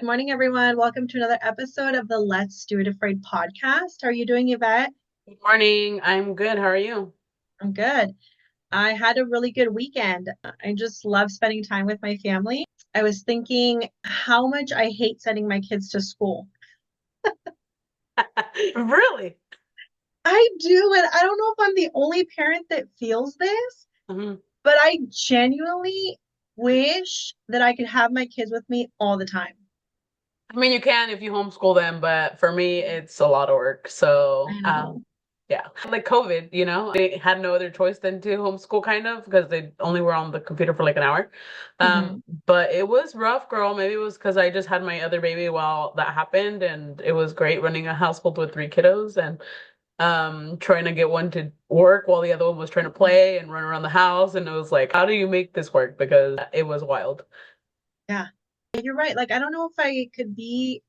Good morning, everyone. Welcome to another episode of the Let's Do It Afraid podcast. How are you doing, Yvette? Good morning. I'm good. How are you? I'm good. I had a really good weekend. I just love spending time with my family. I was thinking how much I hate sending my kids to school. Really? I do, and I don't know if I'm the only parent that feels this, Mhm. but I genuinely wish that I could have my kids with me all the time. I mean, you can if you homeschool them, but for me, it's a lot of work. I So, know. yeah, like COVID, they had no other choice than to homeschool kind of because they only were on the computer for like an hour. Um, Hmm. but it was rough, girl. Maybe it was because I just had my other baby while that happened, and it was great running a household with three kiddos and trying to get one to work while the other one was trying to play and run around the house. And it was like, how do you make this work? Because it was wild. Yeah, you're right. Like, I don't know if I could be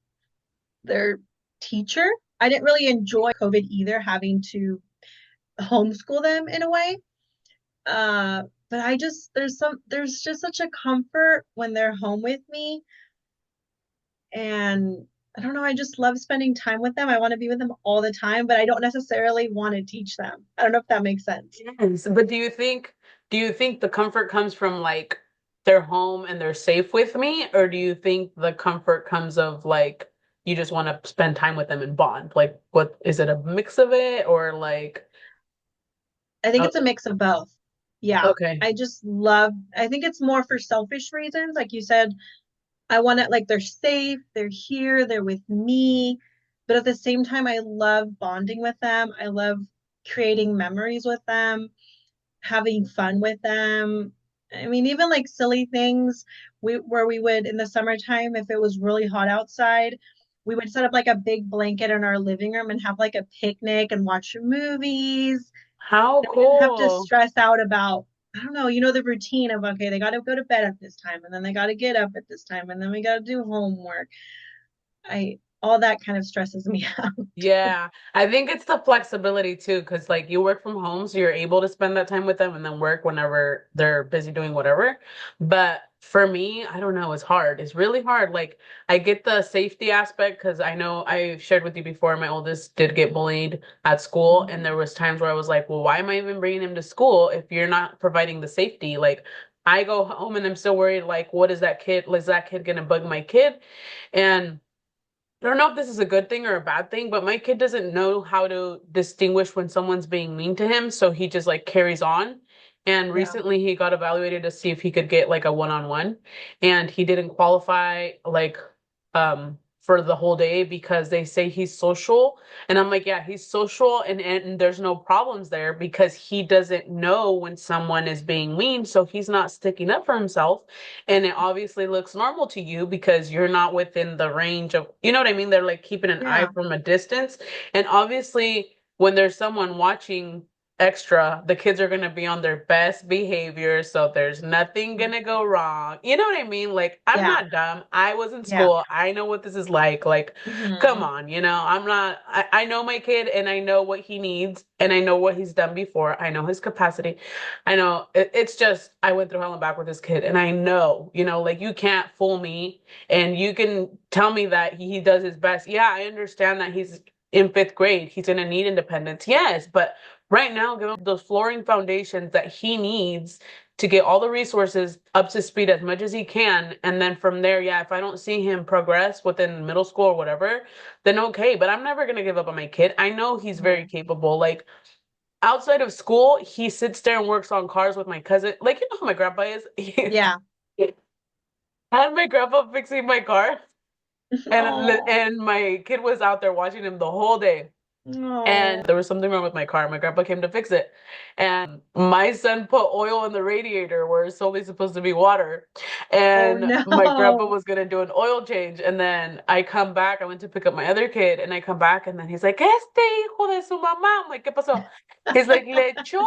their teacher. I didn't really enjoy COVID either, having to homeschool them in a way. But there's just such a comfort when they're home with me. And I don't know, I just love spending time with them. I want to be with them all the time, but I don't necessarily want to teach them. I don't know if that makes sense. Yes, but do you think the comfort comes from like they're home and they're safe with me, or do you think the comfort comes of like you just want to spend time with them and bond? Like, what is it, a mix of it, or like I think oh, it's a mix of both. Yeah. okay. I think it's more for selfish reasons. Like you said, I want it like they're safe, they're here, they're with me. But at the same time, I love bonding with them. I love creating memories with them, having fun with them. I mean, even like silly things where we would in the summertime, if it was really hot outside, we would set up like a big blanket in our living room and have like a picnic and watch movies. How Then we didn't have to cool. stress out about, I don't know, the routine of, okay, they got to go to bed at this time and then they got to get up at this time and then we got to do homework. All that kind of stresses me out. Yeah, I think it's the flexibility too, because like you work from home, so you're able to spend that time with them and then work whenever they're busy doing whatever. But for me, I don't know, it's hard. It's really hard. Like I get the safety aspect because I know I shared with you before, my oldest did get bullied at school, and there was times where I was like, well, why am I even bringing him to school if you're not providing the safety? Like I go home and I'm still worried, like, what is that kid? Is that kid gonna bug my kid? And I don't know if this is a good thing or a bad thing, but my kid doesn't know how to distinguish when someone's being mean to him, so he just like carries on. And Yeah. recently he got evaluated to see if he could get like a one-on-one, and he didn't qualify like for the whole day because they say he's social. And I'm like, yeah, he's social and there's no problems there because he doesn't know when someone is being mean, so he's not sticking up for himself. And it obviously looks normal to you because you're not within the range of, you know what I mean? They're like keeping an eye Yeah. from a distance. And obviously, when there's someone watching extra, the kids are going to be on their best behavior. So there's nothing going to go wrong. You know what I mean? Like, I'm Yeah. not dumb. I was in Yeah. school. I know what this is like. Like, come Hmm. on, I'm not, I know my kid and I know what he needs and I know what he's done before. I know his capacity. I know it's just I went through hell and back with this kid, and I know, like you can't fool me, and you can tell me that he does his best. Yeah, I understand that he's in fifth grade. He's gonna need independence. Yes, but right now, give him those flooring foundations that he needs to get all the resources up to speed as much as he can, and then from there, yeah, if I don't see him progress within middle school or whatever, then okay. But I'm never gonna give up on my kid. I know he's very Hmm. capable. Like outside of school, he sits there and works on cars with my cousin. Like, you know how my grandpa is? Yeah. I had my grandpa fixing my car, Oh. and my kid was out there watching him the whole day. And No. there was something wrong with my car. My grandpa came to fix it. And my son put oil in the radiator where it's only supposed to be water. Oh And my grandpa no. was going to do an oil change. And then I come back. I went to pick up my other kid and I come back and then he's like, Este hijo de su mamá. I'm like, ¿qué pasó? He's like, le echó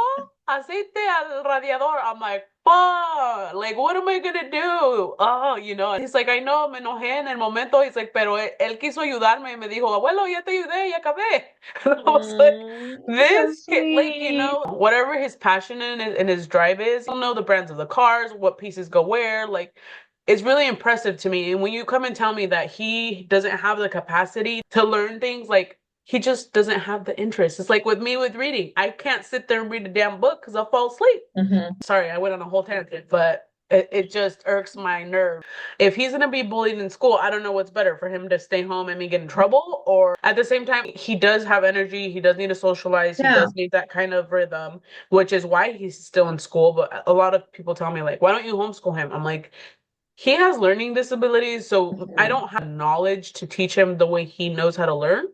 aceite al radiador. I'm like, fuck. Like, what am I going to do? Oh, He's like, I know, me enojé en el momento. He's like, pero él quiso ayudarme y me dijo, abuelo, ya te ayudé, ya acabé. And I was like, So this kid, like, sweet. whatever his passion and his drive is, he'll know the brands of the cars, what pieces go where. Like, it's really impressive to me. And when you come and tell me that he doesn't have the capacity to learn things, like he just doesn't have the interest. It's like with me with reading. I can't sit there and read a damn book because I'll fall asleep. Hmm. Sorry, I went on a whole tangent, but it just irks my nerve. If he's gonna be bullied in school, I don't know what's better for him to stay home and me get in trouble, or at the same time, he does have energy, he does need to socialize, he Yeah. does need that kind of rhythm, which is why he's still in school. But a lot of people tell me, like, why don't you homeschool him? I'm like, he has learning disabilities, so I Hmm. don't have knowledge to teach him the way he knows how to learn.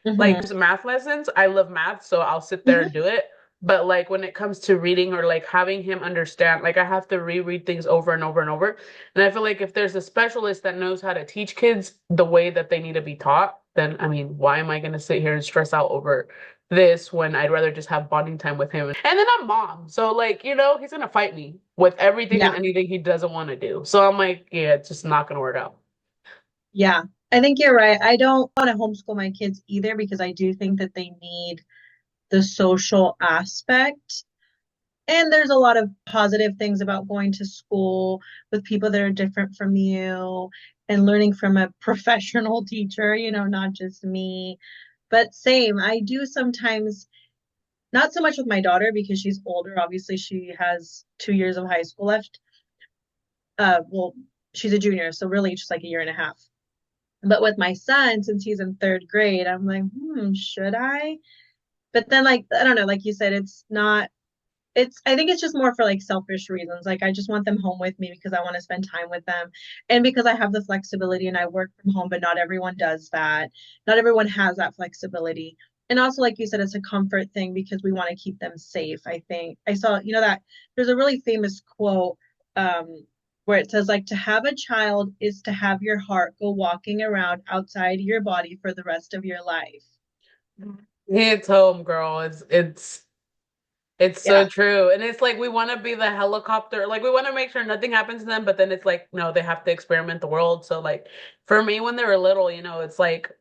Hmm. Like math lessons, I love math, so I'll sit there and Hmm. do it. But like when it comes to reading or like having him understand, like I have to reread things over and over and over. And I feel like if there's a specialist that knows how to teach kids the way that they need to be taught, then I mean, why am I going to sit here and stress out over this when I'd rather just have bonding time with him? And then I'm mom. So like, he's going to fight me with everything and Yeah. anything he doesn't want to do. So I'm like, yeah, it's just not going to work out. Yeah. I think you're right. I don't want to homeschool my kids either because I do think that they need the social aspect. And there's a lot of positive things about going to school with people that are different from you and learning from a professional teacher, not just me. But same, I do sometimes, not so much with my daughter because she's older. Obviously, she has 2 years of high school left. Well, she's a junior, so really just like a year and a half. But with my son, since he's in third grade, I'm like, should I? But then, like, I don't know, like you said, it's not I think it's just more for like selfish reasons. Like I just want them home with me because I want to spend time with them and because I have the flexibility and I work from home, but not everyone does that. Not everyone has that flexibility. And also, like you said, it's a comfort thing because we want to keep them safe. I think I saw, that there's a really famous quote where it says like to have a child is to have your heart go walking around outside your body for the rest of your life. It's home, girl. It's so Yeah. true. And it's like we want to be the helicopter. Like we want to make sure nothing happens to them, but then it's like, no, they have to experiment the world. So like for me when they were little, it's like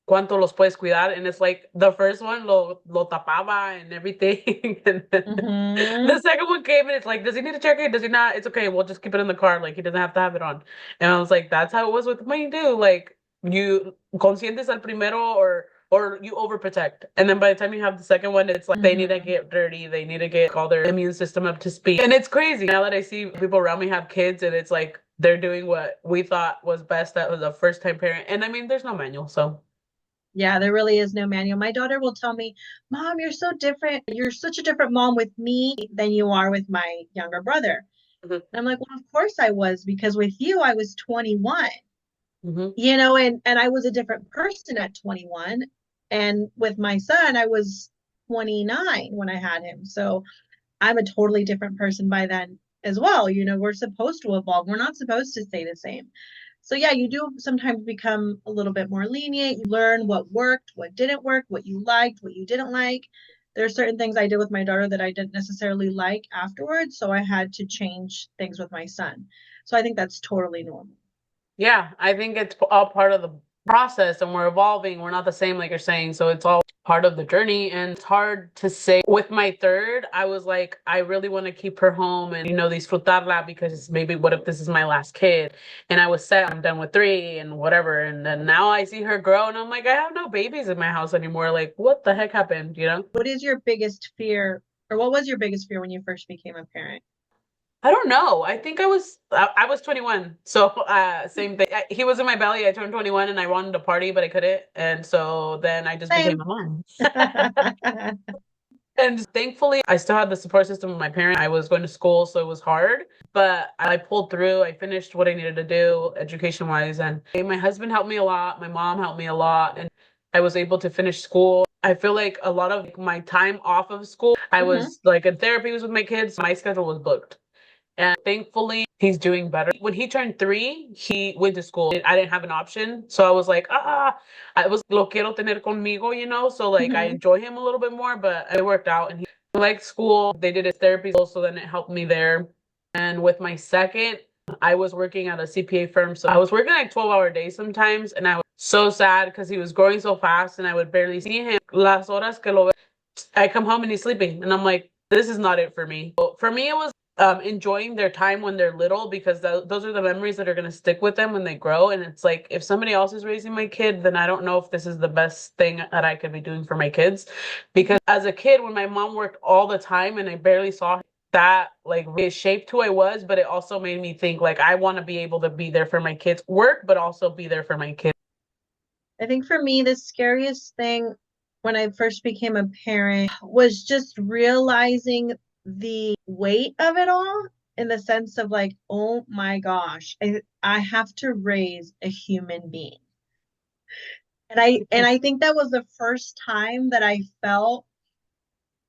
¿cuánto los puedes cuidar? And it's like the first one lo tapaba and everything. And then the Hmm. second one came and it's like, does he need to check it? Does he not? It's okay. We'll just keep it in the car. Like he doesn't have to have it on. And I was like, that's how it was with me too. Like you consientes al primero or you overprotect. And then by the time you have the second one, it's like they need to Hmm. get dirty. They need to get all their immune system up to speed. And it's crazy now that I see people around me have kids and it's like they're doing what we thought was best. That was a first time parent. And I mean, there's no manual. So Yeah, there really is no manual. My daughter will tell me, Mom, you're so different. You're such a different mom with me than you are with my younger brother. mhm, And I'm like, well, of course I was, because with you, I was 21, mhm. and I was a different person at 21. And with my son, I was 29 when I had him. So I'm a totally different person by then as well. We're supposed to evolve. We're not supposed to stay the same. So yeah, you do sometimes become a little bit more lenient. You learn what worked, what didn't work, what you liked, what you didn't like. There are certain things I did with my daughter that I didn't necessarily like afterwards, so I had to change things with my son. So I think that's totally normal. Yeah, I think it's all part of the process and we're evolving. We're not the same, like you're saying. So it's all part of the journey. And it's hard to say. With my third, I was like, I really want to keep her home and, disfrutarla because maybe what if this is my last kid? And I was set, I'm done with three and whatever. And then now I see her grow and I'm like, I have no babies in my house anymore. Like, what the heck happened? What is your biggest fear, or what was your biggest fear when you first became a parent? I don't know. I think I was 21. So same thing. He was in my belly. I turned 21 and I wanted to party, but I couldn't. And so then I just became Same. a mom. And thankfully, I still had the support system of my parents. I was going to school, so it was hard, but I pulled through. I finished what I needed to do education-wise, and my husband helped me a lot. My mom helped me a lot, and I was able to finish school. I feel like a lot of my time off of school, I Hmm. was like in therapy was with my kids. My schedule was booked. And thankfully, he's doing better. When he turned 3, he went to school. I didn't have an option. So I was like, I was lo quiero tener conmigo. So like I Hmm. enjoy him a little bit more, but it worked out. And he liked school. They did his therapy, so then it helped me there. And with my second, I was working at a CPA firm. So I was working like 12-hour days sometimes. And I was so sad because he was growing so fast and I would barely see him. Las horas que lo I come home and he's sleeping. And I'm like, this is not it for me. For me, it was enjoying their time when they're little, because those are the memories that are going to stick with them when they grow. And it's like, if somebody else is raising my kid, then I don't know if this is the best thing that I could be doing for my kids. Because as a kid, when my mom worked all the time and I barely saw that, like, it shaped who I was, but it also made me think like I want to be able to be there for my kids, work, but also be there for my kids. I think for me, the scariest thing when I first became a parent was just realizing the weight of it all in the sense of like, oh my gosh, I have to raise a human being. And I think that was the first time that I felt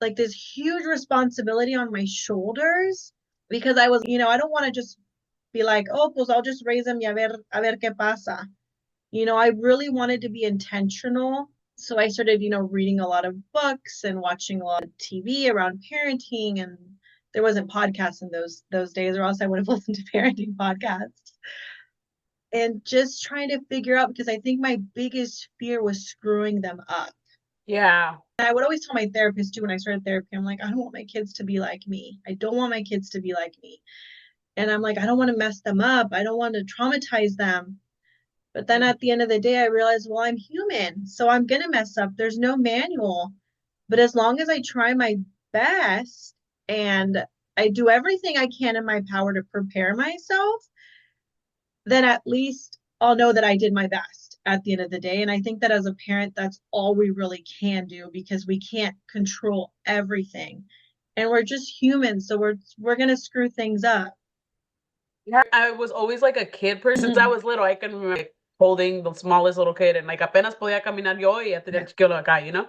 like this huge responsibility on my shoulders because I was, I don't want to just be like, oh, pues I'll just raise him y a ver qué pasa. I really wanted to be intentional. So I started, reading a lot of books and watching a lot of TV around parenting. And there wasn't podcasts in those days, or else I would have listened to parenting podcasts. And just trying to figure out because I think my biggest fear was screwing them up. Yeah. And I would always tell my therapist too when I started therapy, I'm like, I don't want my kids to be like me. I don't want my kids to be like me. And I'm like, I don't want to mess them up. I don't want to traumatize them. But then at the end of the day, I realized, well, I'm human, so I'm going to mess up. There's no manual. But as long as I try my best and I do everything I can in my power to prepare myself, then at least I'll know that I did my best at the end of the day. And I think that as a parent, that's all we really can do because we can't control everything. And we're just humans, so we're going to screw things up. Yeah, I was always like a kid person. Since I was little, I can remember like, holding the smallest little kid and like apenas podía caminar yo y ya tenía Yeah. el chiquillo acá, you know?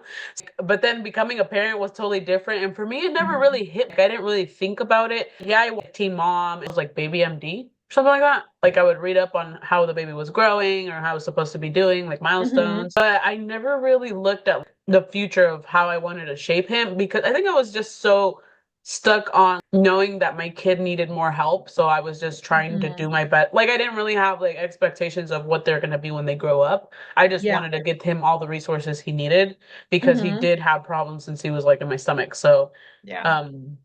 But then becoming a parent was totally different. And for me, it never really hit. Like, I didn't really think about it. Yeah, I was teen mom. It was like baby MD, something like that. Like I would read up on how the baby was growing or how it was supposed to be doing, like Mm-hmm. milestones. But I never really looked at the future of how I wanted to shape him because I think I was just so stuck on knowing that my kid needed more help. So I was just trying to Mm-hmm. do my best. Like I didn't really have like expectations of what they're going to be when they grow up. I just Yeah. wanted to get him all the resources he needed because he Mm-hmm. did have problems since he was like in my stomach. So Yeah. um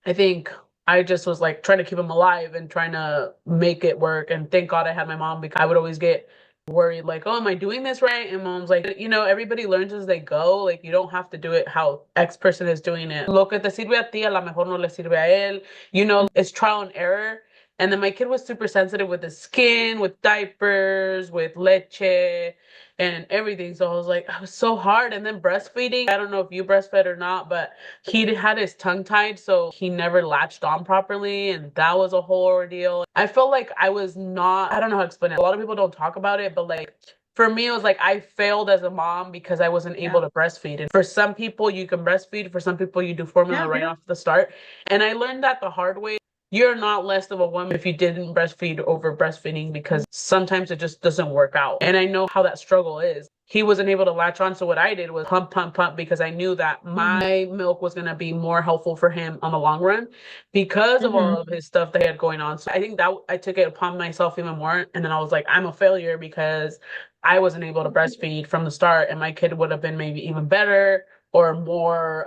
I think I just was like trying to keep him alive and trying to make it work. And thank God I had my mom because I would always get worried like, oh, am I doing this right? And mom's like, everybody learns as they go. Like you don't have to do it how X person is doing it. Lo que te sirve a ti, a lo mejor no le sirve a él. It's trial and error. And then my kid was super sensitive with his skin, with diapers, with leche and everything. So I was like, I was so hard. And then breastfeeding, I don't know if you breastfed or not, but he had his tongue tied, so he never latched on properly. And that was a whole ordeal. I felt like I was not, I don't know how to explain it. A lot of people don't talk about it, but like, for me, it was like I failed as a mom because I wasn't able Yeah. to breastfeed. And for some people, you can breastfeed. For some people, you do Yeah. formula right off the start. And I learned that the hard way. You're not less of a woman if you didn't breastfeed over breastfeeding because sometimes it just doesn't work out. And I know how that struggle is. He wasn't able to latch on. So what I did was pump, pump, pump because I knew that my milk was going to be more helpful for him on the long run because of all Mm-hmm. of his stuff that he had going on. So I think that I took it upon myself even more. And then I was like, I'm a failure because I wasn't able to breastfeed from the start and my kid would have been maybe even better or more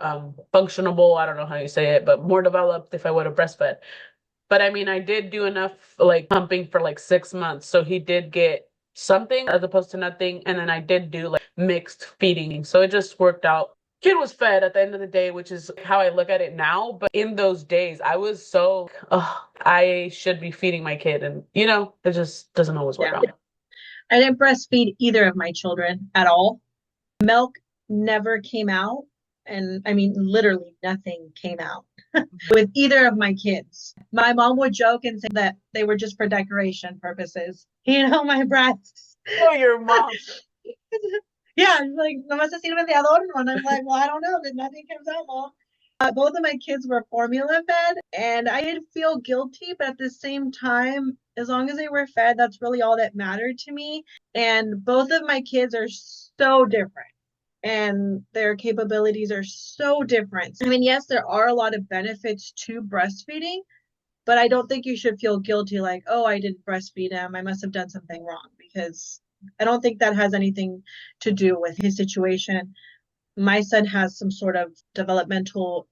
functionable. I don't know how you say it, but more developed if I would have breastfed. But I mean, I did do enough like pumping for like 6 months. So he did get something as opposed to nothing. And then I did do like mixed feeding. So it just worked out. Kid was fed at the end of the day, which is how I look at it now. But in those days, I was so, I should be feeding my kid. And, it just doesn't always work Yeah. out. I didn't breastfeed either of my children at all. Milk never came out. And I mean, literally nothing came out with either of my kids. My mom would joke and say that they were just for decoration purposes. My breasts. Oh, your mom. Yeah, like, nomás se sirven de adorno. And I'm like, well, I don't know. Nothing comes out, mom. Both of my kids were formula fed, and I did feel guilty, but at the same time, as long as they were fed, that's really all that mattered to me. And both of my kids are so different, and their capabilities are so different. I mean, yes, there are a lot of benefits to breastfeeding, but I don't think you should feel guilty like, oh, I didn't breastfeed him. I must have done something wrong because I don't think that has anything to do with his situation. My son has some sort of developmental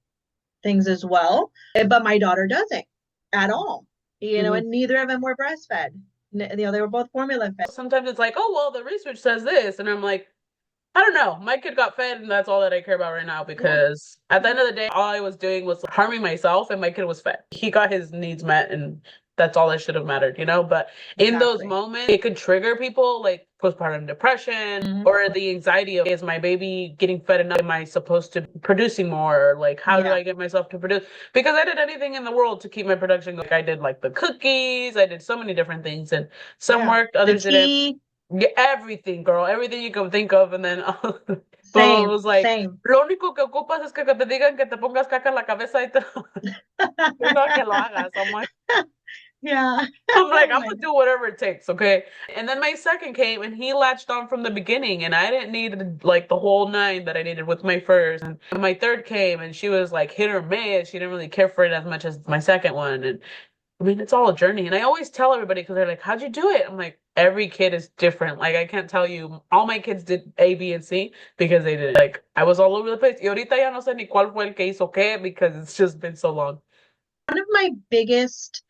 things as well, but my daughter doesn't. at all, Mhm. and neither of them were breastfed. They were both formula fed. Sometimes it's like, oh, well, the research says this. And I'm like, I don't know. My kid got fed, and that's all that I care about right now Yeah. because at the end of the day, all I was doing was harming myself, and my kid was fed. He got his needs met, and that's all that should have mattered, you know? But in those Exactly. moments, it could trigger people like postpartum depression Hmm. or the anxiety of, is my baby getting fed enough? Am I supposed to be producing more? Like, how do Yeah. I get myself to produce? Because I did anything in the world to keep my production going. Like, I did like the cookies, I did so many different things, and some Yeah. worked, The others didn't. tea, Yeah, everything, girl, everything you can think of. And then my mom same, was like, same. lo único que ocupas es que te digan que te pongas caca en la cabeza y te, no que lo hagas. Yeah. I'm like, Oh I'm my gonna God. do whatever it takes, okay? And then my second came and he latched on from the beginning and I didn't need like the whole nine that I needed with my first. And my third came and she was like hit or miss. She didn't really care for it as much as my second one. And I mean, it's all a journey. And I always tell everybody because they're like, how'd you do it? I'm like, every kid is different. Like, I can't tell you, all my kids did A, B, and C because they did it. Like, I was all over the place. Y ahorita ya no sé ni cuál fue el que hizo qué because it's just been so long. One of my biggest,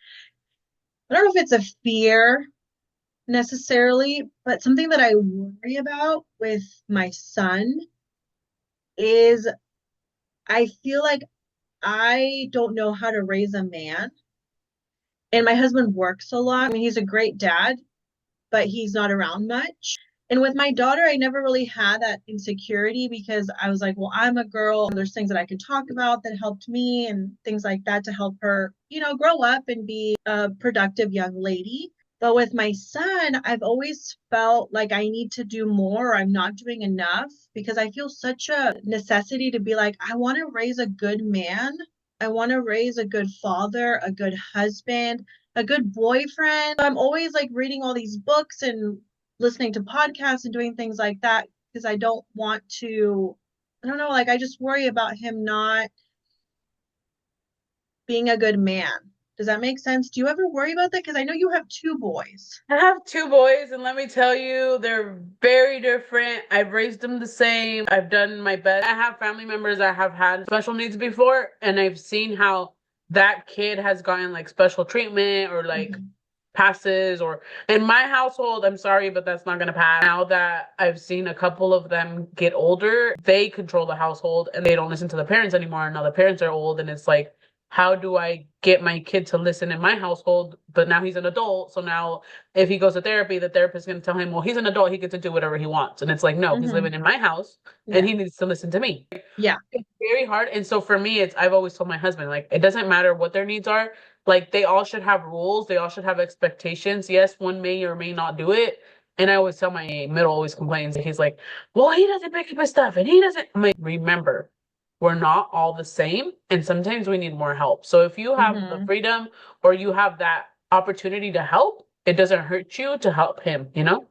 I don't know if it's a fear necessarily, but something that I worry about with my son is I feel like I don't know how to raise a man. And my husband works a lot. I mean, he's a great dad, but he's not around much. And with my daughter, I never really had that insecurity because I was like, well, I'm a girl. There's things that I can talk about that helped me and things like that to help her, grow up and be a productive young lady. But with my son, I've always felt like I need to do more. I'm not doing enough because I feel such a necessity to be like, I want to raise a good man. I want to raise a good father, a good husband, a good boyfriend. I'm always like reading all these books and listening to podcasts and doing things like that because I don't want to, I don't know, like I just worry about him not being a good man. Does that make sense? Do you ever worry about that? Because I know you have two boys. I have two boys, and let me tell you, they're very different. I've raised them the same. I've done my best. I have family members that have had special needs before, and I've seen how that kid has gotten like special treatment or like Mhm. passes. Or in my household, I'm sorry, but that's not gonna pass. Now that I've seen a couple of them get older, they control the household and they don't listen to the parents anymore. Now the parents are old, and it's like, how do I get my kid to listen in my household? But now he's an adult, so now if he goes to therapy, the therapist is going to tell him, well, he's an adult, he gets to do whatever he wants. And it's like, no, he's living Mhm. in my house and Yeah. he needs to listen to me. Yeah. It's very hard. And so for me, it's, I've always told my husband, like, it doesn't matter what their needs are. Like, they all should have rules, they all should have expectations. Yes, one may or may not do it. And I always tell my middle always complains. He's like, well, he doesn't pick up his stuff and he doesn't. I'm like, remember, we're not all the same. And sometimes we need more help. So if you have the Hmm. freedom or you have that opportunity to help, it doesn't hurt you to help him, you know?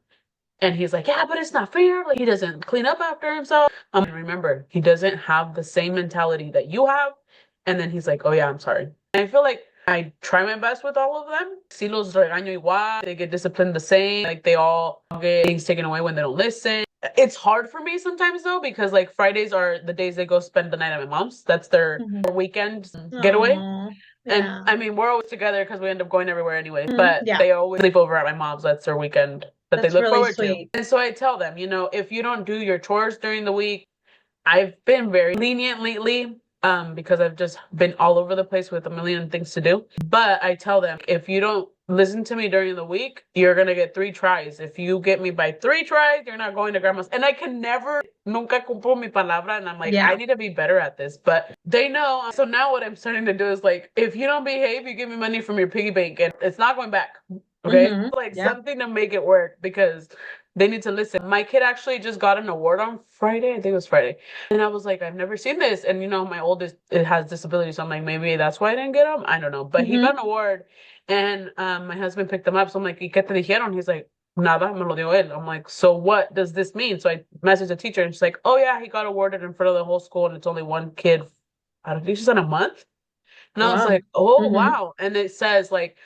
And he's like, yeah, but it's not fair. Like, he doesn't clean up after himself. Remember, he doesn't have the same mentality that you have. And then he's like, oh, yeah, I'm sorry. And I feel like I try my best with all of them. Si los regaño igual. They get disciplined the same. Like, they all get things taken away when they don't listen. It's hard for me sometimes, though, because like Fridays are the days they go spend the night at my mom's. That's their Hmm. weekend getaway. Oh, And yeah. I mean, we're always together because we end up going everywhere anyway. Mhm. But Yeah. they always sleep over at my mom's. That's their weekend that they That's look really forward to. sweet. And so I tell them, if you don't do your chores during the week, I've been very lenient lately, because I've just been all over the place with a million things to do. But I tell them, if you don't listen to me during the week, you're gonna get three tries. If you get me by three tries, you're not going to grandma's. And I can never, nunca cumplo mi palabra. And I'm like, I Yeah. need to be better at this. But they know. So now what I'm starting to do is like, if you don't behave, you give me money from your piggy bank and it's not going back. Okay? Hmm. Like Yeah. something to make it work because they need to listen. My kid actually just got an award on Friday. I think it was Friday. And I was like, I've never seen this. And my oldest, it has disabilities. So I'm like, maybe that's why I didn't get him. I don't know. But he got Hmm. an award and my husband picked him up. So I'm like, ¿y qué te dijeron? He's like, nada, me lo dio él. I'm like, so what does this mean? So I messaged the teacher and she's like, oh yeah, he got awarded in front of the whole school and it's only one kid. I don't think she's in a month. And I was Wow. like, oh Hmm. wow. And it says like,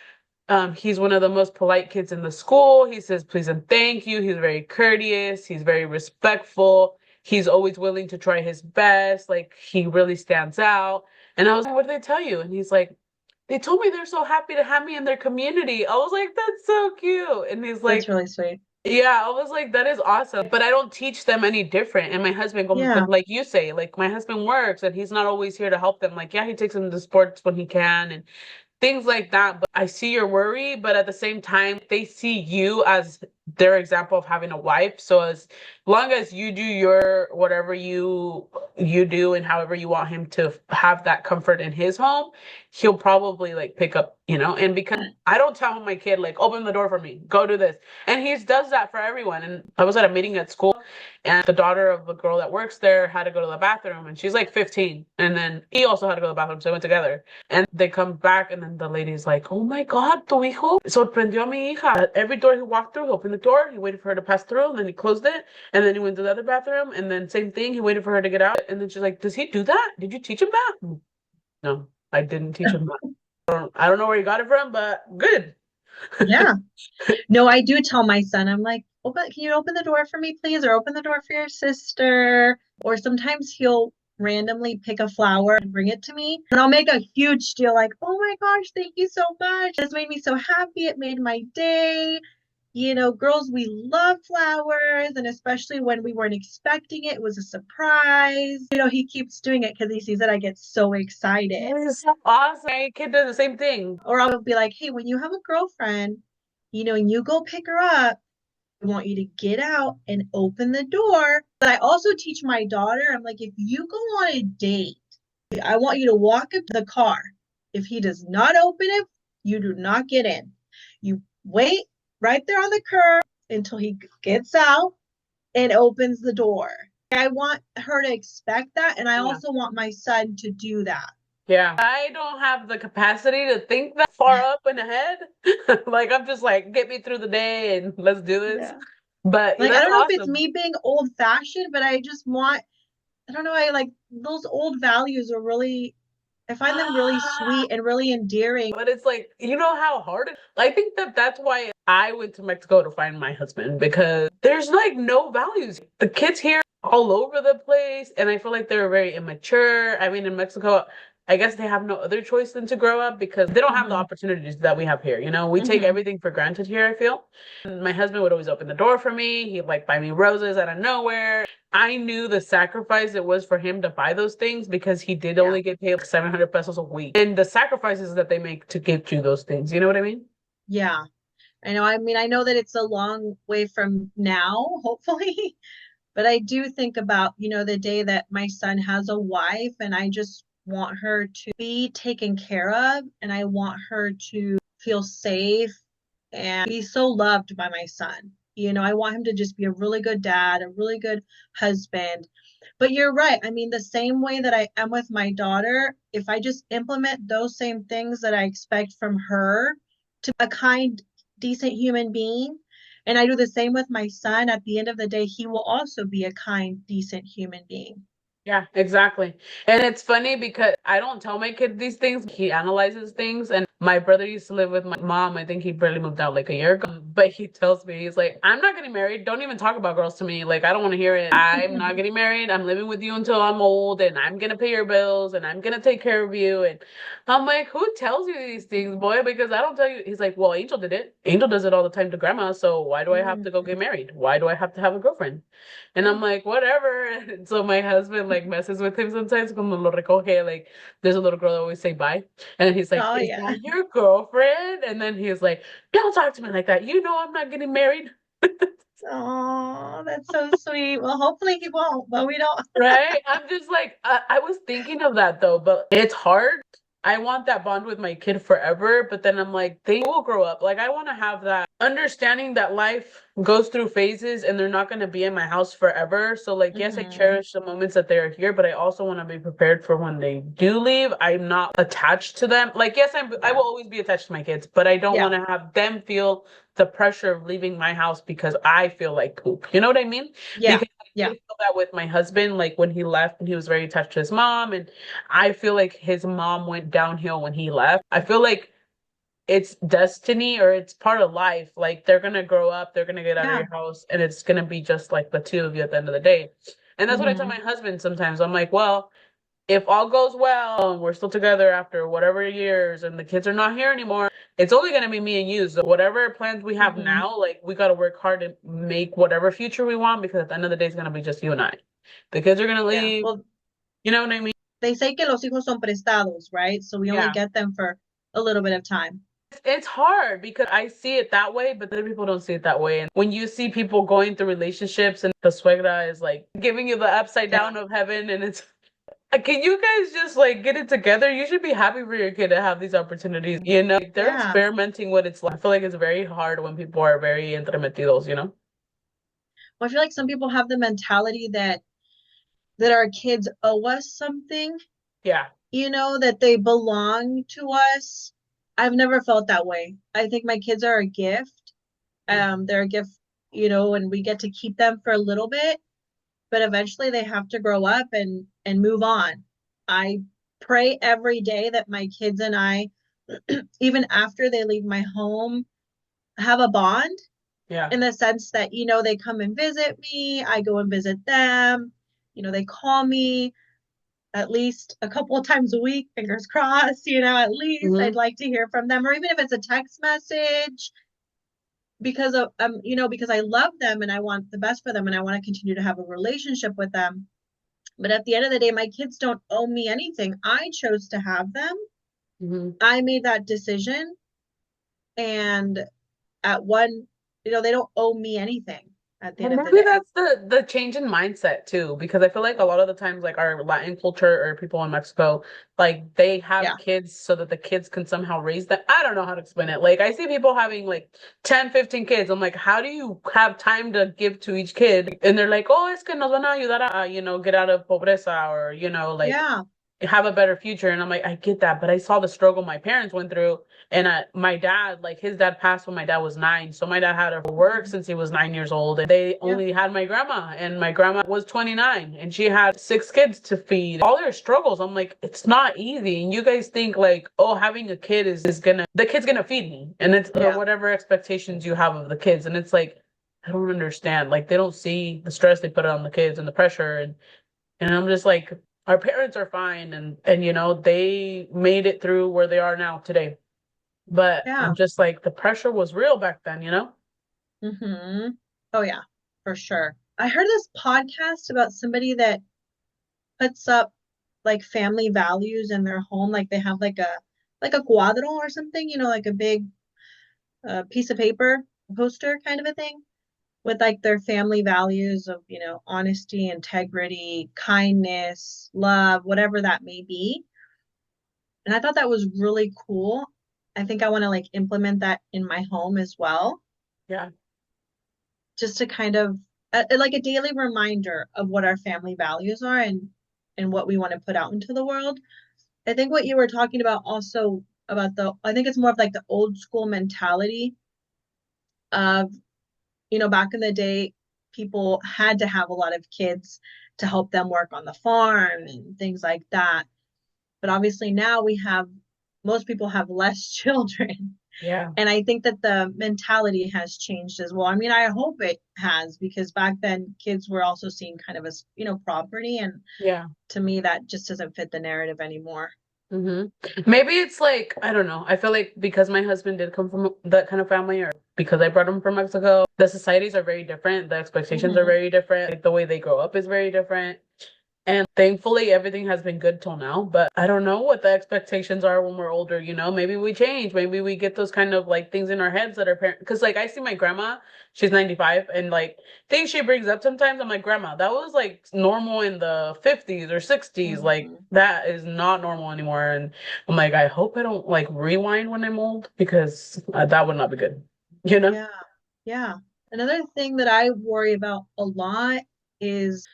he's one of the most polite kids in the school. He says please and thank you. He's very courteous. He's very respectful. He's always willing to try his best. Like he really stands out. And I was like, what did they tell you? And he's like, they told me they're so happy to have me in their community. I was like, that's so cute. And he's That's like, really sweet. yeah, I was like, that is awesome. But I don't teach them any different. And my husband, Yeah. like you say, like my husband works and he's not always here to help them. Like, yeah, he takes them to sports when he can and things like that. But I see your worry, but at the same time, they see you as their example of having a wife. So as long as you do your whatever you do and however you want him to have that comfort in his home, he'll probably like pick up, and because I don't tell my kid like open the door for me, go do this. And he does that for everyone. And I was at a meeting at school and the daughter of the girl that works there had to go to the bathroom and she's like 15. And then he also had to go to the bathroom, so they went together. And they come back, and then the lady's like, "Oh my God, tu hijo sorprendió a mi hija. Every door he walked through, he opened the door, he waited for her to pass through, and then he closed it, and then he went to the other bathroom, and then same thing, he waited for her to get out." And then she's like, "Does he do that? Did you teach him that?" No, I didn't teach him that. I don't know where he got it from, but good. Yeah. No, I do tell my son, I'm like, open, can you open the door for me, please? Or open the door for your sister. Or sometimes he'll randomly pick a flower and bring it to me. And I'll make a huge deal, like, oh my gosh, thank you so much. This made me so happy. It made my day. Girls, we love flowers, and especially when we weren't expecting it, it was a surprise. He keeps doing it because he sees that I get so excited. That is so awesome. My kid does the same thing. Or I'll be like, hey, when you have a girlfriend, and you go pick her up, I want you to get out and open the door. But I also teach my daughter, I'm like, if you go on a date, I want you to walk up to the car. If he does not open it, you do not get in. You wait right there on the curb until he gets out and opens the door. I want her to expect that, and I Yeah. also want my son to do that. Yeah. I don't have the capacity to think that far up and ahead. Like I'm just like, get me through the day and let's do this. Yeah. But Like, I that's don't know if it's awesome. me being old fashioned, but I just want, I don't know, I like those old values are really, I find them really sweet and really endearing. But it's like, you know how hard it. I think that that's why I went to Mexico to find my husband because there's like no values. The kids here all over the place, and I feel like they're very immature. I mean, in Mexico, I guess they have no other choice than to grow up because they don't have the Hmm. opportunities that we have here. We take Hmm. everything for granted here, I feel. And my husband would always open the door for me. He'd like buy me roses out of nowhere. I knew the sacrifice it was for him to buy those things because he did Yeah. only get paid like 700 pesos a week. And the sacrifices that they make to get you those things. You know what I mean? Yeah. I know. I mean, I know that it's a long way from now, hopefully, but I do think about, the day that my son has a wife and I just want her to be taken care of and I want her to feel safe and be so loved by my son. I want him to just be a really good dad, a really good husband. But you're right. I mean, the same way that I am with my daughter, if I just implement those same things that I expect from her to be a kind, decent human being, and I do the same with my son, at the end of the day, he will also be a kind, decent human being. Yeah, exactly. And it's funny because I don't tell my kid these things. He analyzes things. And my brother used to live with my mom. I think he barely moved out like a year ago. But he tells me, he's like, I'm not getting married. Don't even talk about girls to me. Like, I don't want to hear it. I'm not getting married. I'm living with you until I'm old and I'm going to pay your bills and I'm going to take care of you. And I'm like, who tells you these things, boy? Because I don't tell you. He's like, well, Angel did it. Angel does it all the time to grandma. So why do I have to go Mm, get married? Why do I have to have a girlfriend? And yeah. I'm like, whatever. And so my husband like messes with him sometimes cuando lo recoge, like there's a little girl that always say bye. And then he's like, Oh, is yeah. that your girlfriend? And then he's like, don't talk to me like that. You know I'm not getting married. Oh, that's so sweet. Well, hopefully he won't, but we don't. Right? I'm just like, I was thinking of that though, but it's hard. I want that bond with my kid forever, but then I'm like, they will grow up. Like, I want to have that understanding that life goes through phases and they're not going to be in my house forever. So, like, yes, I Hmm. cherish the moments that they are here, but I also want to be prepared for when they do leave. I'm not attached to them. Like, yes, I Yeah. will always be attached to my kids, but I don't Yeah. want to have them feel the pressure of leaving my house because I feel like poop. You know what I mean? Yeah. Because I Yeah. did feel that with my husband, like when he left and he was very attached to his mom. And I feel like his mom went downhill when he left. I feel like it's destiny or it's part of life. Like they're gonna grow up, they're gonna get out of Yeah. your house, and it's gonna be just like the two of you at the end of the day. And that's what I tell Hmm. my husband sometimes. I'm like, well, if all goes well and we're still together after whatever years and the kids are not here anymore, it's only going to be me and you. So whatever plans we have Hmm. now, like we got to work hard to make whatever future we want because at the end of the day, it's going to be just you and I. The kids are going to Yeah. leave. Well, You know what I mean? they say que los hijos son prestados, right? So we only Yeah. get them for a little bit of time. It's hard because I see it that way, but other people don't see it that way. And when you see people going through relationships and the suegra is like giving you the upside Yeah. down of heaven and it's can you guys just like get it together? You should be happy for your kid to have these opportunities. You know, like, they're Yeah. experimenting what it's like. I feel like it's very hard when people are very entremetidos, you know? Well, I feel like some people have the mentality that our kids owe us something, Yeah. that they belong to us. I've never felt that way. I think my kids are a gift. They're a gift, and we get to keep them for a little bit, but eventually they have to grow up and move on. I pray every day that my kids and I, even after they leave my home, have a bond Yeah. in the sense that, they come and visit me, I go and visit them, they call me at least a couple of times a week, fingers crossed, at least I'd Hmm. like to hear from them, or even if it's a text message, because of because I love them and I want the best for them and I want to continue to have a relationship with them. But at the end of the day, my kids don't owe me anything. I chose to have them. Hmm. I made that decision. And at one, they don't owe me anything at the end And of the maybe day. that's the change in mindset too, because I feel like a lot of the times, like our Latin culture or people in Mexico, like they have Yeah. kids so that the kids can somehow raise them. I don't know how to explain it. Like I see people having like 10, 15 kids. I'm like, how do you have time to give to each kid? And they're like, oh, es que nos van a ayudar a, get out of pobreza or, like Yeah. have a better future. And I'm like, I get that, but I saw the struggle my parents went through. And my dad, like his dad passed when my dad was 9. So my dad had to work Mhm. since he was 9 years old. And they Yeah. only had my grandma, and my grandma was 29 and she had 6 kids to feed. All their struggles. I'm like, it's not easy. And you guys think like, oh, having a kid is the kid's gonna feed me. And it's Yeah. whatever expectations you have of the kids. And it's like, I don't understand. Like they don't see the stress they put on the kids and the pressure. And I'm just like, our parents are fine and they made it through where they are now today. But Yeah. I'm just like the pressure was real back then, you know? Hmm. Oh yeah, for sure. I heard this podcast about somebody that puts up like family values in their home. Like they have like a cuadro or something, like a big piece of paper, poster kind of a thing with like their family values of, honesty, integrity, kindness, love, whatever that may be. And I thought that was really cool. I think I want to like implement that in my home as well, Yeah. just to kind of like a daily reminder of what our family values are and what we want to put out into the world. I think what you were talking about also about I think it's more of like the old school mentality of, back in the day, people had to have a lot of kids to help them work on the farm and things like that. But obviously now most people have less children. Yeah. And I think that the mentality has changed as well. I mean, I hope it has because back then kids were also seen kind of as, property. And Yeah. to me, that just doesn't fit the narrative anymore. Hmm. Maybe it's like, I don't know. I feel like because my husband did come from that kind of family or because I brought him from Mexico, the societies are very different. The expectations are Hmm. very different. Like the way they grow up is very different. And thankfully, everything has been good till now. But I don't know what the expectations are when we're older. Maybe we change. Maybe we get those kind of like things in our heads that our parents. Because like I see my grandma, she's 95, and like things she brings up sometimes, I'm like, Grandma, that was like normal in the 50s or 60s. Like Hmm. that is not normal anymore. And I'm like, I hope I don't like rewind when I'm old because that would not be good. You know? Yeah. Yeah. Another thing that I worry about a lot is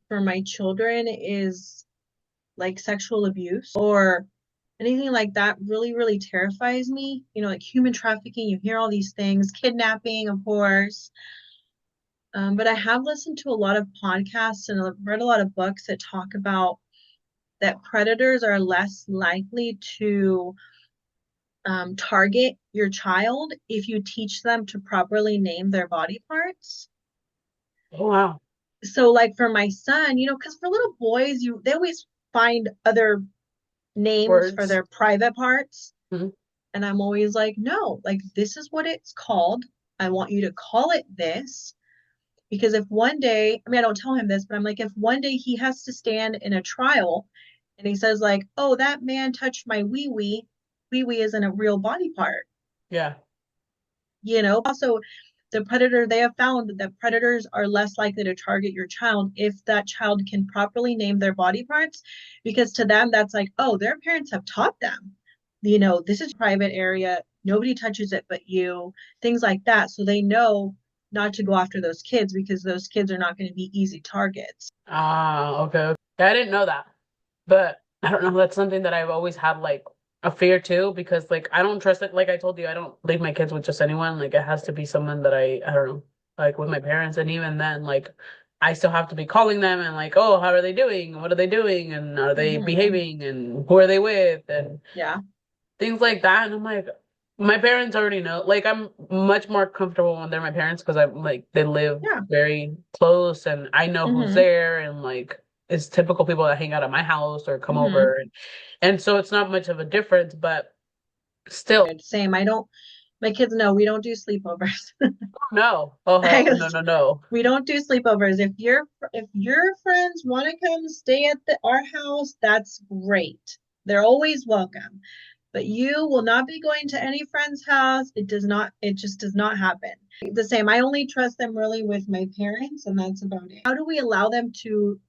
for my children is like sexual abuse or anything like that really, really terrifies me. Like human trafficking, you hear all these things, kidnapping, of course. But I have listened to a lot of podcasts and I've read a lot of books that talk about that predators are less likely to target your child if you teach them to properly name their body parts. Oh, wow. So like for my son, because for little boys, they always find other names for Words. their private parts. Mhm. And I'm always like, no, like this is what it's called. I want you to call it this. Because if one day, I mean, I don't tell him this, but I'm like, if one day he has to stand in a trial and he says, like, oh, that man touched my wee wee isn't a real body part. Yeah. Also, the predator, they have found that predators are less likely to target your child if that child can properly name their body parts, because to them, that's like, oh, their parents have taught them, this is private area. Nobody touches it but you, things like that. So they know not to go after those kids because those kids are not going to be easy targets. Ah, okay. Okay. Yeah, I didn't know that. But I don't know, that's something that I've always had like a fear too, because like I don't trust it. Like I told you, I don't leave my kids with just anyone. Like it has to be someone that I don't know, like with my parents. And even then, like I still have to be calling them and like, oh, how are they doing? What are they doing? And are they Hmm. behaving? And who are they with? And Yeah. things like that. And I'm like, my parents already know. Like I'm much more comfortable when they're my parents because I'm like they live Yeah. very close and I know who's Hmm. there and like it's typical people that hang out at my house or come over Hmm. and so it's not much of a difference, but still, Same. I don't, my kids know we don't do sleepovers. no. Oh hell, no, no, no. We don't do sleepovers. If your friends want to come stay at our house, that's great. They're always welcome. But you will not be going to any friend's house. It just does not happen. The same. I only trust them really with my parents, and that's about it. How do we allow them to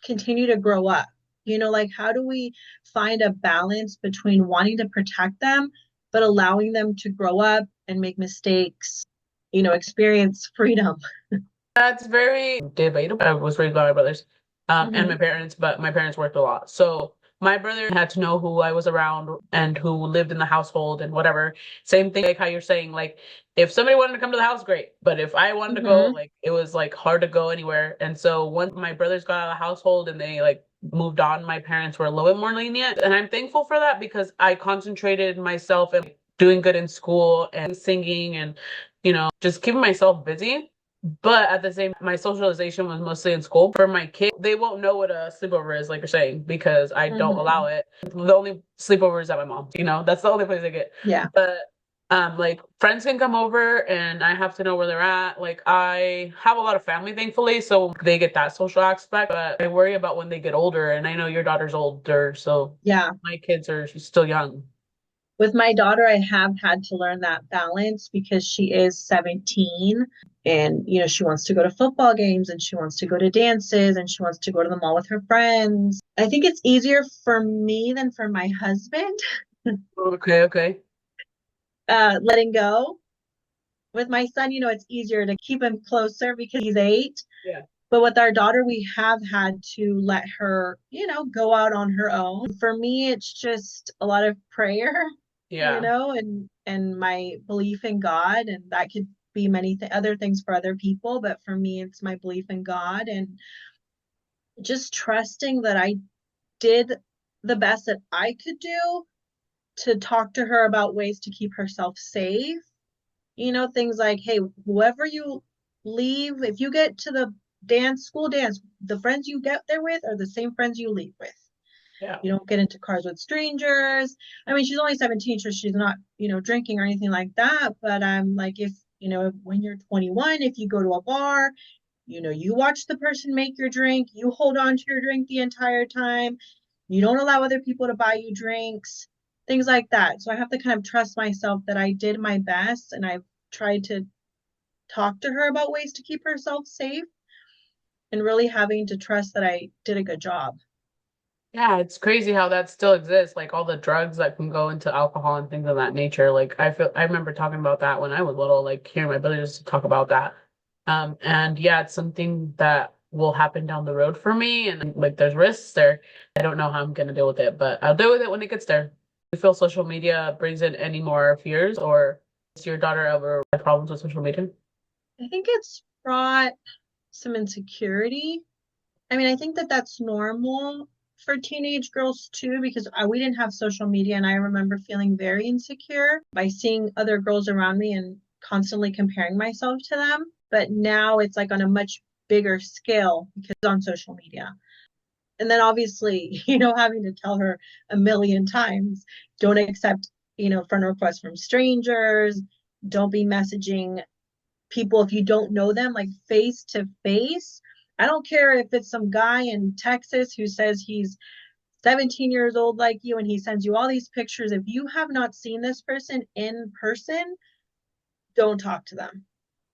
continue to grow up? Like how do we find a balance between wanting to protect them, but allowing them to grow up and make mistakes, experience freedom? That's very debatable. I was raised by my brothers, and my Hmm. parents, but my parents worked a lot. So my brother had to know who I was around and who lived in the household and whatever. Same thing like how you're saying, like if somebody wanted to come to the house, great. But if I wanted to go, Hmm. like it was like hard to go anywhere. And so once my brothers got out of the household and they like moved on, my parents were a little bit more lenient. And I'm thankful for that because I concentrated myself in doing good in school and singing and, just keeping myself busy. But at the same, my socialization was mostly in school. For my kids, they won't know what a sleepover is, like you're saying, because I don't allow Hmm. it. The only sleepover is at my mom's, that's the only place I get. Yeah. But like friends can come over and I have to know where they're at. Like I have a lot of family, thankfully, so they get that social aspect. But I worry about when they get older, and I know your daughter's older, so Yeah. my kids are still young. With my daughter, I have had to learn that balance because she is 17 and, she wants to go to football games and she wants to go to dances and she wants to go to the mall with her friends. I think it's easier for me than for my husband, Okay, okay. letting go. With my son, it's easier to keep him closer because he's 8. Yeah. But with our daughter, we have had to let her, go out on her own. For me, it's just a lot of prayer, Yeah. and my belief in God, and that could be many other things for other people, but for me, it's my belief in God and just trusting that I did the best that I could do to talk to her about ways to keep herself safe. Things like, hey, whoever you leave, if you get to the school dance, the friends you get there with are the same friends you leave with. Yeah. You don't get into cars with strangers. I mean, she's only 17, so she's not, drinking or anything like that. But I'm like, if, when you're 21, if you go to a bar, you watch the person make your drink, you hold on to your drink the entire time, you don't allow other people to buy you drinks, things like that. So I have to kind of trust myself that I did my best and I've tried to talk to her about ways to keep herself safe and really having to trust that I did a good job. Yeah, it's crazy how that still exists, like all the drugs that can go into alcohol and things of that nature. Like I remember talking about that when I was little, like hearing my brothers talk about that. And yeah, it's something that will happen down the road for me and like there's risks there. I don't know how I'm gonna deal with it, but I'll deal with it when it gets there. Do you feel social media brings in any more fears or has your daughter ever had problems with social media? I think it's brought some insecurity. I mean, I think that that's normal for teenage girls too, because we didn't have social media, and I remember feeling very insecure by seeing other girls around me and constantly comparing myself to them. But now it's like on a much bigger scale because on social media. And then obviously, having to tell her a million times, don't accept, friend requests from strangers, don't be messaging people if you don't know them, like face to face. I don't care if it's some guy in Texas who says he's 17 years old like you and he sends you all these pictures. If you have not seen this person in person, don't talk to them.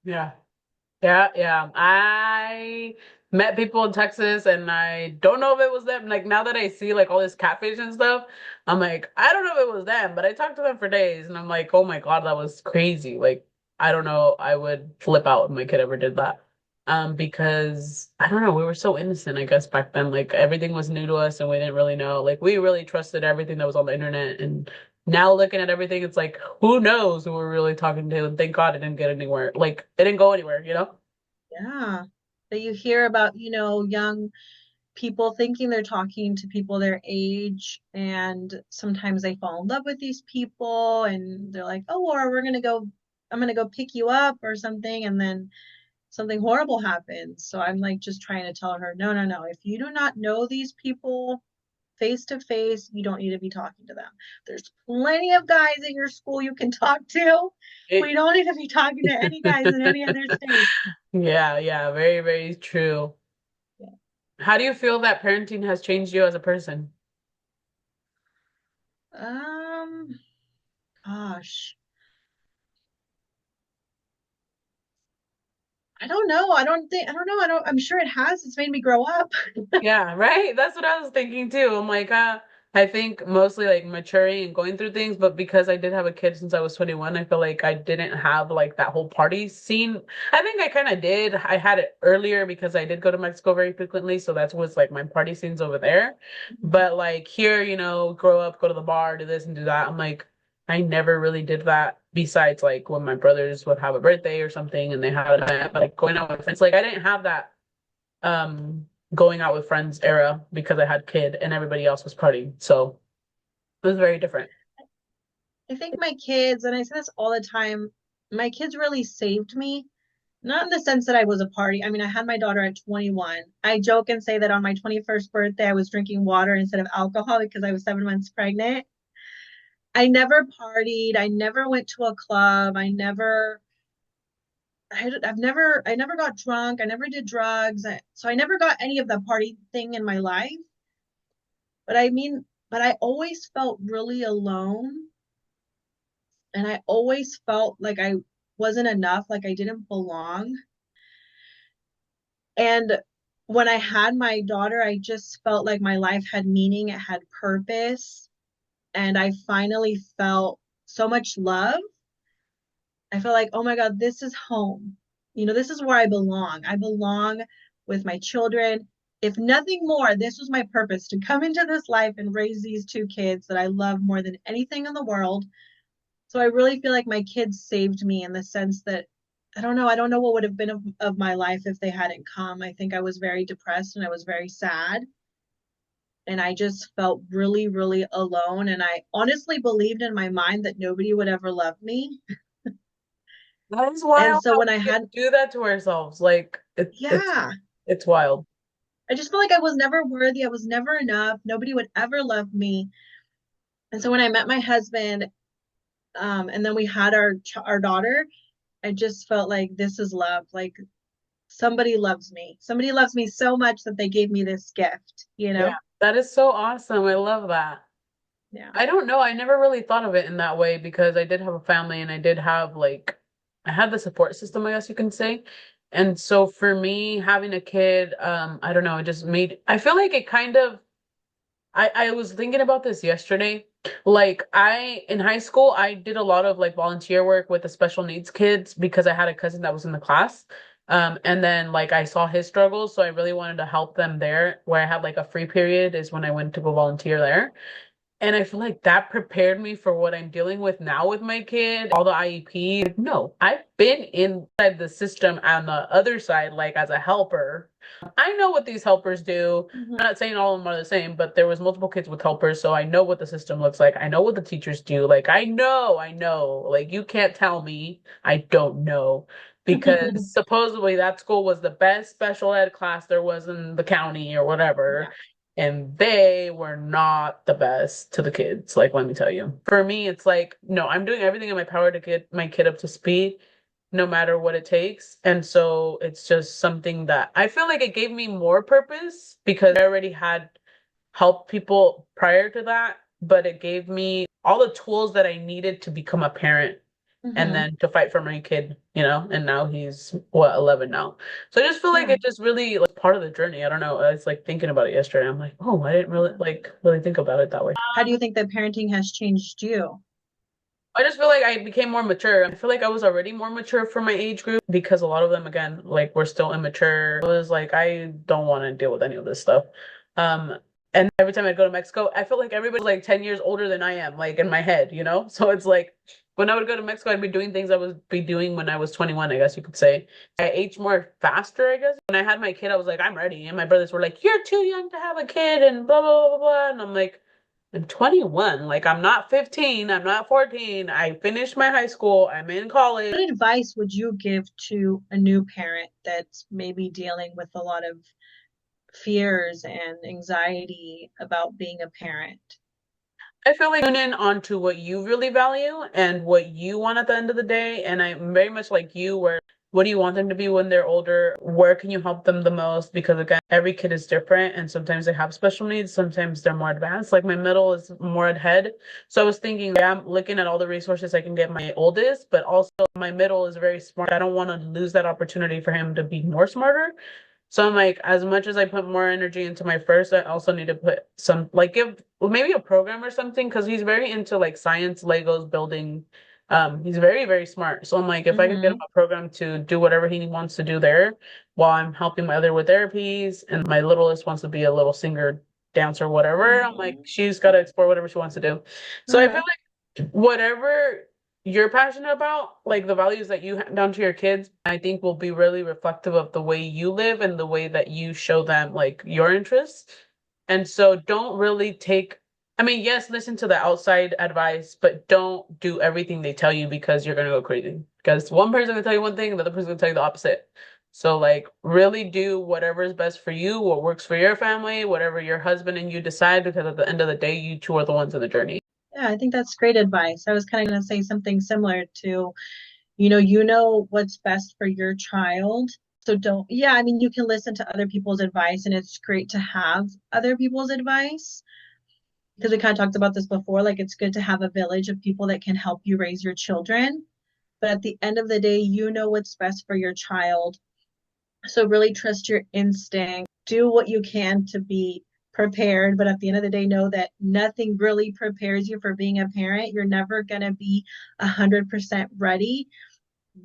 Yeah. Yeah, yeah. I met people in Texas and I don't know if it was them. Like now that I see like all this catfish and stuff, I'm like, I don't know if it was them, but I talked to them for days and I'm like, oh my God, that was crazy. Like, I don't know, I would flip out if my kid ever did that. Because I don't know, we were so innocent, I guess, back then. Like everything was new to us and we didn't really know. Like we really trusted everything that was on the internet and now looking at everything, it's like, who knows who we're really talking to? And thank God it didn't get anywhere. Like it didn't go anywhere, you know? Yeah. That you hear about, young people thinking they're talking to people their age, and sometimes they fall in love with these people and they're like, oh, or I'm gonna go pick you up or something, and then something horrible happens. So I'm like just trying to tell her, no, no, no. If you do not know these people face to face, you don't need to be talking to them. There's plenty of guys at your school you can talk to. We It, don't need to be talking to any guys in any other state. yeah, yeah, very, very true. Yeah. How do you feel that parenting has changed you as a person? Um, Gosh, I don't know. I don't know. I'm sure it has. It's made me grow up. Yeah, right? That's what I was thinking too. I'm like, I think mostly like maturing and going through things, but because I did have a kid since I was 21, I feel like I didn't have like that whole party scene. I think I kind of did. I had it earlier because I did go to Mexico very frequently, so that was like my party scenes over there. But like here, grow up, go to the bar, do this and do that. I'm like, I never really did that besides like when my brothers would have a birthday or something and they had an event, but like going out with friends, like I didn't have that um going out with friends era because I had kid and everybody else was partying. So it was very different. I think my kids, and I say this all the time, my kids really saved me. Not in the sense that I was a party. I mean, I had my daughter at 21. I joke and say that on my 21st birthday, I was drinking water instead of alcohol because I was 7 months pregnant. I never partied. I never went to a club. I never got drunk. I never did drugs. So I never got any of the party thing in my life. But I always felt really alone. And I always felt like I wasn't enough, like I didn't belong. And when I had my daughter, I just felt like my life had meaning, it had purpose. And I finally felt so much love. I felt like, oh my God, this is home. This is where I belong. I belong with my children. If nothing more, this was my purpose to come into this life and raise these two kids that I love more than anything in the world. So I really feel like my kids saved me in the sense that I don't know what would have been of my life if they hadn't come. I think I was very depressed and I was very sad. And I just felt really, really alone. And I honestly believed in my mind that nobody would ever love me. That is And wild so how when I we can had, do that to ourselves. Like yeah, it's wild. I just felt like I was never worthy. I was never enough. Nobody would ever love me. And so when I met my husband, and then we had our daughter, I just felt like this is love. Like somebody loves me. Somebody loves me so much that they gave me this gift, you Yeah. know? That is so awesome. I love that. Yeah. I don't know. I never really thought of it in that way because I did have a family and I did have like I had the support system, I guess you can say. And so for me, having a kid, I don't know, it just made I feel like it kind of I was thinking about this yesterday. Like I in high school, I did a lot of like volunteer work with the special needs kids because I had a cousin that was in the class. And then like I saw his struggles, so I really wanted to help them there. Where I had like a free period is when I went to go volunteer there. And I feel like that prepared me for what I'm dealing with now with my kid, all the IEP. Like, no, I've been inside the system on the other side, like as a helper. I know what these helpers do. Mhm. I'm not saying all of them are the same, but there was multiple kids with helpers, so I know what the system looks like. I know what the teachers do. Like I know. Like you can't tell me I don't know because supposedly that school was the best special ed class there was in the county or whatever. Yeah. And they were not the best to the kids. Like, let me tell you. For me, it's like, no, I'm doing everything in my power to get my kid up to speed, no matter what it takes. And so it's just something that I feel like it gave me more purpose because I already had helped people prior to that, but it gave me all the tools that I needed to become a parent and Hmm. then to fight for my kid, and now he's what, 11 now. So I just feel like Yeah. it just really like part of the journey. I don't know. I was like thinking about it yesterday. I'm like, oh, I didn't really think about it that way. How do you think that parenting has changed you? I just feel like I became more mature. I feel like I was already more mature for my age group because a lot of them, again, like were still immature. I was like, I don't want to deal with any of this stuff. Um, and every time I'd go to Mexico, I felt like everybody was like 10 years older than I am, like in my head. So it's like when I would go to Mexico, I'd be doing things I would be doing when I was 21, I guess you could say. I aged more faster, I guess. When I had my kid, I was like, I'm ready. And my brothers were like, you're too young to have a kid and blah, blah, blah, blah. And I'm like, I'm 21. Like, I'm not 15. I'm not 14. I finished my high school. I'm in college. What advice would you give to a new parent that's maybe dealing with a lot of fears and anxiety about being a parent? I feel like tune in onto what you really value and what you want at the end of the day. And I'm very much like you, where what do you want them to be when they're older? Where can you help them the most? Because again, every kid is different and sometimes they have special needs, sometimes they're more advanced. Like my middle is more ahead. So I was thinking, yeah, I'm looking at all the resources I can get my oldest, but also my middle is very smart. I don't want to lose that opportunity for him to be more smarter. So I'm like, as much as I put more energy into my first, I also need to put some, like, give well, maybe a program or something, because he's very into like science, Legos, building. He's very, very smart. So I'm like, if I could get him Hmm. a program to do whatever he wants to do there, while I'm helping my other with therapies, and my littlest wants to be a little singer, dancer, whatever. I'm like, she's got to explore whatever she wants to do. So I feel Okay. like whatever you're passionate about, like the values that you hand down to your kids, I think will be really reflective of the way you live and the way that you show them like your interests. And so don't really I mean, yes, listen to the outside advice, but don't do everything they tell you because you're gonna go crazy. Because one person will tell you one thing, the other person will tell you the opposite. So like really do whatever is best for you, what works for your family, whatever your husband and you decide, because at the end of the day, you two are the ones in the journey. Yeah, I think that's great advice. I was kind of going to say something similar to, you know what's best for your child. So don't, yeah, I mean, you can listen to other people's advice and it's great to have other people's advice because we kind of talked about this before. Like, it's good to have a village of people that can help you raise your children. But at the end of the day, you know what's best for your child. So really trust your instinct. Do what you can to be prepared. But at the end of the day, know that nothing really prepares you for being a parent. You're never going to be 100% ready.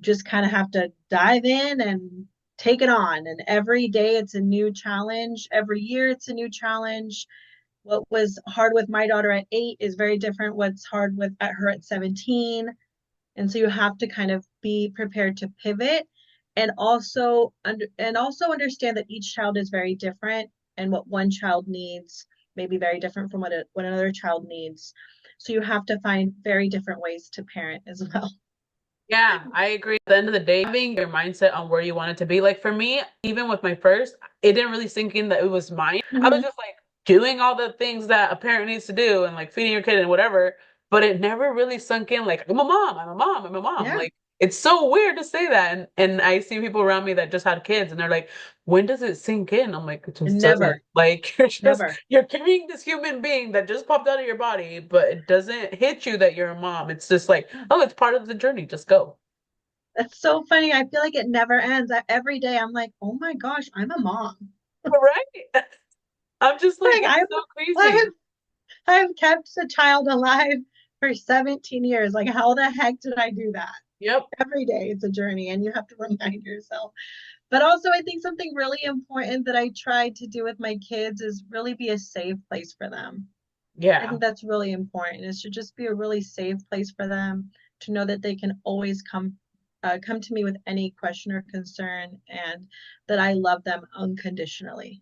Just kind of have to dive in and take it on. And every day it's a new challenge. Every year it's a new challenge. What was hard with my daughter at 8 is very different what's hard with at her at 17. And so you have to kind of be prepared to pivot and also understand that each child is very different and what one child needs may be very different from what another child needs. So you have to find very different ways to parent as well. Yeah, I agree. At the end of the day, having your mindset on where you want it to be. Like for me, even with my first, it didn't really sink in that it was mine. I was Mm-hmm. just like doing all the things that a parent needs to do and like feeding your kid and whatever, but it never really sunk in like I'm a mom, I'm a mom, I'm a mom. Yeah, Like it's so weird to say that. And I see people around me that just had kids and they're like, when does it sink in? I'm like, it just doesn't. never, Like never. you're carrying this human being that just popped out of your body, but it doesn't hit you that you're a mom. It's just like, oh, it's part of the journey. Just go. That's so funny. I feel like it never ends. Every day I'm like, oh my gosh, I'm a mom. Right? I'm just like, Like it's I'm so I crazy. have I've kept a child alive for 17 years. Like how the heck did I do that? Yep. Every day it's a journey and you have to remind yourself. But also I think something really important that I try to do with my kids is really be a safe place for them. I Yeah. think that's really important. It should just be a really safe place for them to know that they can always come to me with any question or concern and that I love them unconditionally.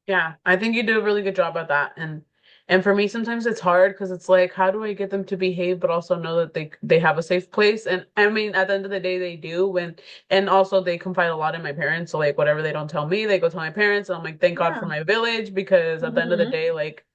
Yeah. I think you do a really good job at that. And And for me, sometimes it's hard because it's like, how do I get them to behave, but also know that they have a safe place? And I mean, at the end of the day, they do. And also they confide a lot in my parents. So like, whatever they don't tell me, they go tell my parents. And I'm like, thank God for Yeah. my village because at the end of the Hmm. day, like,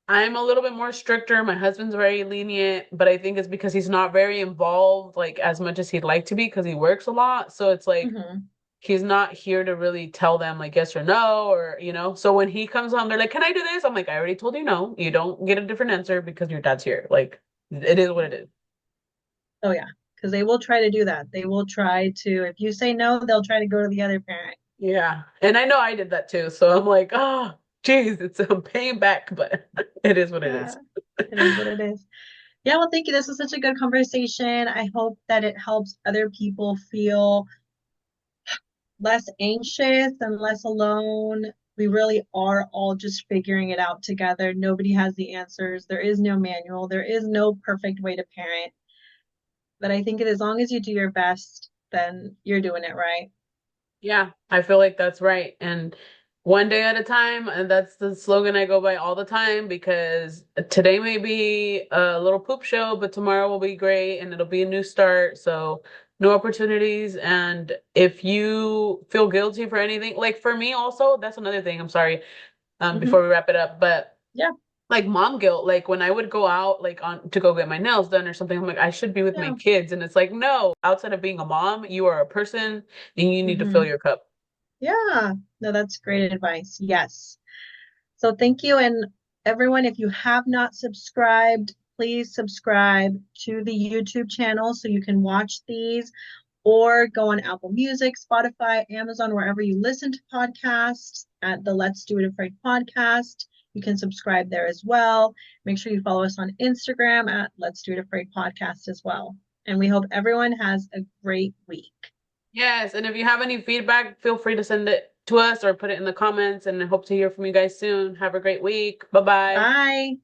I'm a little bit more stricter. My husband's very lenient, but I think it's because he's not very involved, like as much as he'd like to be, because he works a lot. So it's like Hmm. he's not here to really tell them like yes or no or so when he comes home they're like, can I do this? I'm like, I already told you no. You don't get a different answer because your dad's here. Like it is what it is. Oh yeah, because they will try to do that. They will try to, if you say no, they'll try to go to the other parent. Yeah, and I know I did that too, so I'm like, oh geez, it's I'm paying back, but it is what it Yeah, is. it is what it is. Yeah, well, thank you. This was such a good conversation. I hope that it helps other people feel less anxious and less alone. We really are all just figuring it out together. Nobody has the answers. There is no manual. There is no perfect way to parent. But I think that as long as you do your best, then you're doing it right. Yeah, I feel like that's right. And one day at a time, and that's the slogan I go by all the time because today may be a little poop show, but tomorrow will be great and it'll be a new start. So, new opportunities. And if you feel guilty for anything, like for me also, that's another thing. I'm sorry, before Hmm. we wrap it up, but Yeah, like mom guilt, like when I would go out like on to go get my nails done or something, I'm like, I should be with my yeah. kids. And it's like, no, outside of being a mom, you are a person and you need to fill Hmm. your cup. Yeah. No, that's great advice. Yes. So thank you. And everyone, if you have not subscribed, please subscribe to the YouTube channel so you can watch these or go on Apple Music, Spotify, Amazon, wherever you listen to podcasts at the Let's Do It Afraid podcast. You can subscribe there as well. Make sure you follow us on Instagram at Let's Do It Afraid podcast as well. And we hope everyone has a great week. Yes, and if you have any feedback, feel free to send it to us or put it in the comments. And I hope to hear from you guys soon. Have a great week. Bye bye. Bye.